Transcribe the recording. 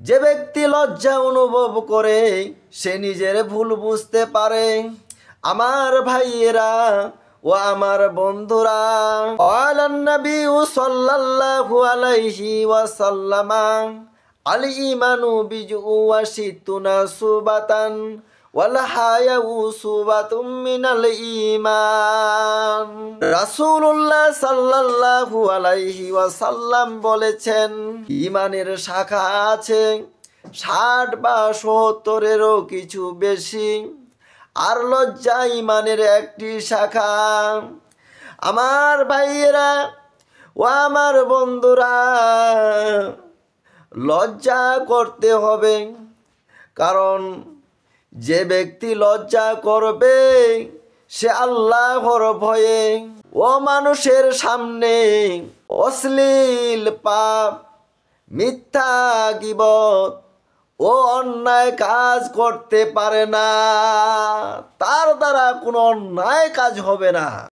যে ব্যক্তি লজ্জা অনুভব করে সে নিজের ভুল বুঝতে পারে। আমার ভাইয়েরা ও আমার বন্ধুরা, আলান নবী সাল্লাল্লাহু আলাইহি ওয়াসাল্লাম, আল ঈমানু বিজউ ওয়া শিত্তুনা সুবাতান ওয়াল হায়াউ সুবাতুম মিনাল ঈমান। রাসূলুল্লাহ সাল্লাল্লাহু আলাইহি ওয়াসাল্লাম বলেছেন, ঈমানের শাখা আছে 60 বা 70-এরও কিছু বেশি, আর লজ্জা ঈমানের একটি শাখা। আমার ভাইয়েরা ও আমার বন্ধুরা, লজ্জা করতে হবে, কারণ যে ব্যক্তি লজ্জা করবে সে আল্লাহর ভয়ে ও মানুষের সামনে অশ্লীল পাপ, মিথ্যা গীবত ও অন্যায় কাজ করতে পারে না। তার দ্বারা কোনো অন্যায় কাজ হবে না।